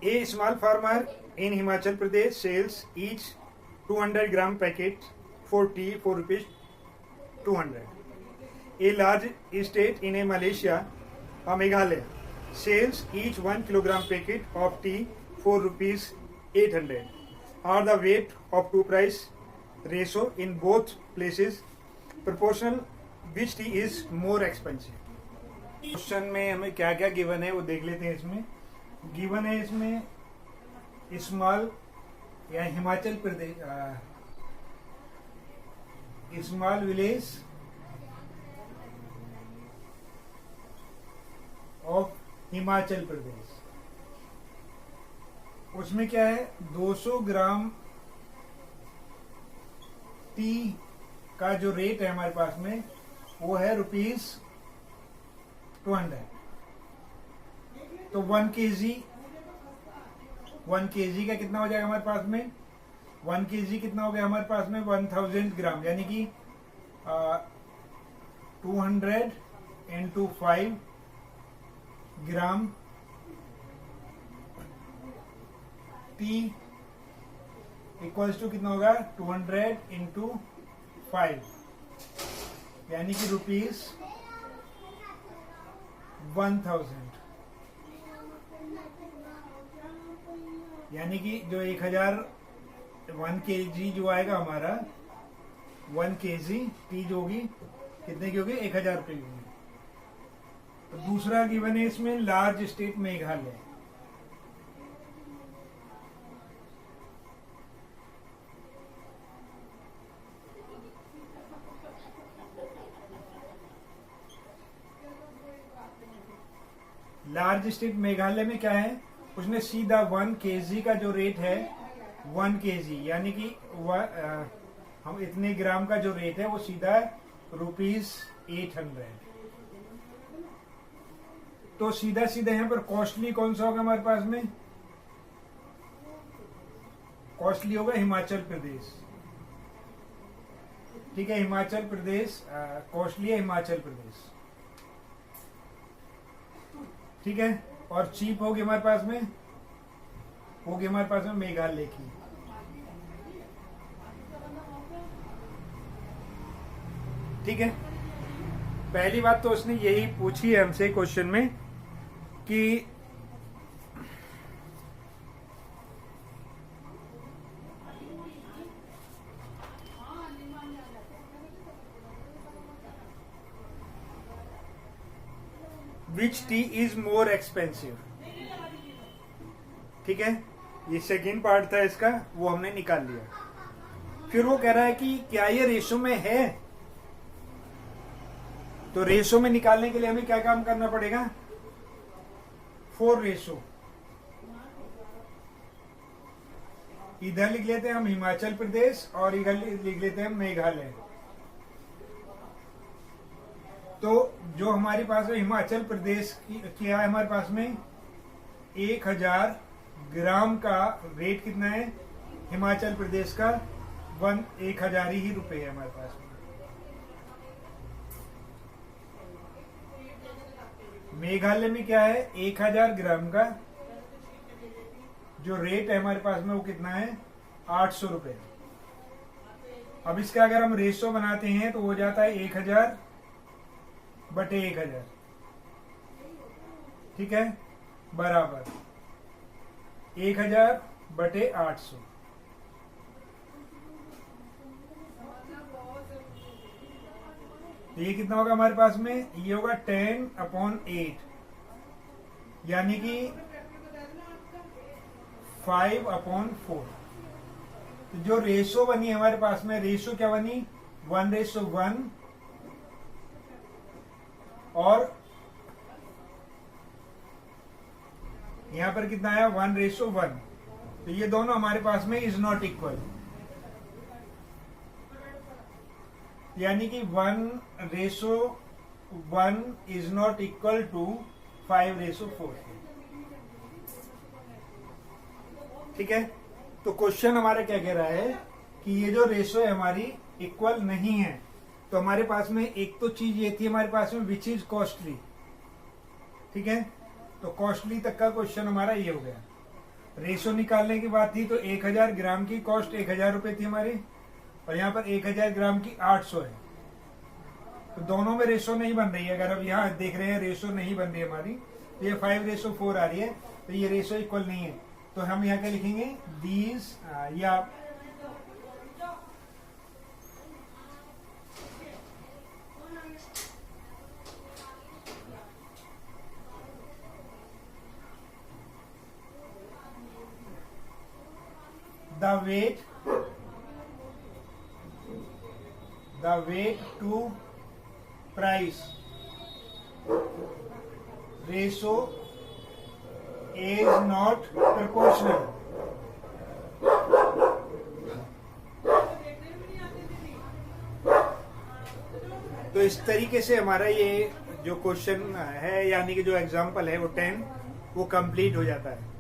A small farmer in Himachal Pradesh sells each 200 gram packet for tea for rupees 200. A large estate in a Malaysia or Meghalaya sells each 1 kilogram packet of tea for rupees 800. Are the weight of two price ratio in both places proportional? Which tea is more expensive? Question में हमें क्या क्या given है वो देख लेते हैं। इसमें गिवन है इसमें स्मॉल या Himachal Pradesh small village of Himachal Pradesh, उसमें क्या है 200 ग्राम टी का जो रेट है हमारे पास में वो है रुपीज 200। तो 1 केजी का कितना हो जाएगा हमारे पास में? 1 केजी कितना हो गया हमारे पास में? 1000 ग्राम, यानी कि 200 into 5 gram T equals to कितना होगा? 200 इंटू 5, यानी कि रुपीज 1000, यानी कि जो 1000 1 केजी जो आएगा हमारा 1 केजी टी जो होगी कितने की होगी? 1000 रुपये की होगी। तो दूसरा गिवन है इसमें large state Meghalaya. Large state Meghalaya में क्या है? उसने सीधा 1 केजी का जो रेट है 1 केजी यानी कि हम इतने ग्राम का जो रेट है वो सीधा रुपीज 800। तो सीधा सीधा यहाँ पर कॉस्टली कौन सा होगा हमारे पास में? कॉस्टली होगा हिमाचल प्रदेश। ठीक है, हिमाचल प्रदेश कॉस्टली है, हिमाचल प्रदेश। ठीक है, और चीप होगी हमारे पास में, होगी हमारे पास में मेघालय की। ठीक है, पहली बात तो उसने यही पूछी है हमसे क्वेश्चन में कि विच टी इज मोर एक्सपेंसिव। ठीक है, ये सेकेंड पार्ट था इसका, वो हमने निकाल लिया। फिर वो कह रहा है कि क्या ये रेशो में है? तो रेशो में निकालने के लिए हमें क्या काम करना पड़ेगा? 4 रेशो। इधर लिख लेते हैं हम हिमाचल प्रदेश और इधर लिख लेते हैं मेघालय। तो जो हमारे पास है हिमाचल प्रदेश की क्या है हमारे पास में 1000 ग्राम का रेट कितना है हिमाचल प्रदेश का? 1000 ही रुपए है हमारे पास में। मेघालय में क्या है 1000 ग्राम का जो रेट है हमारे पास में वो कितना है? 800 रुपए। अब इसका अगर हम रेशो बनाते हैं तो हो जाता है 1000 बटे 1000। ठीक है, बराबर 1000 बटे 800। तो ये कितना होगा हमारे पास में? ये होगा 10/8, यानी कि 5/4। तो जो रेशो बनी हमारे पास में, रेशो क्या बनी? 1:1 और यहां पर कितना आया? 1:1। तो ये दोनों हमारे पास में इज नॉट इक्वल, यानी कि 1:1 इज नॉट इक्वल टू 5:4। ठीक है, तो क्वेश्चन हमारा क्या कह रहा है कि ये जो रेशो है हमारी इक्वल नहीं है। तो हमारे पास में एक तो चीज ये थी हमारे पास में विच इज कॉस्टली। ठीक है, तो कॉस्टली तक का क्वेश्चन हमारा ये हो गया। रेशो निकालने की बात थी तो 1000 ग्राम की कॉस्ट 1000 रुपए थी हमारी, और यहाँ पर 1000 ग्राम की 800 है। तो दोनों में रेशो नहीं बन रही है। अगर अब यहाँ देख रहे हैं रेशो नहीं बन रही है हमारी, तो ये 5:4 आ रही है, तो ये रेशो इक्वल नहीं है। तो हम यहाँ क्या लिखेंगे, दीज या the weight to price ratio is not proportional। तो इस तरीके से हमारा ये जो क्वेश्चन है, यानी कि जो एग्जाम्पल है वो 10 वो कंप्लीट हो जाता है।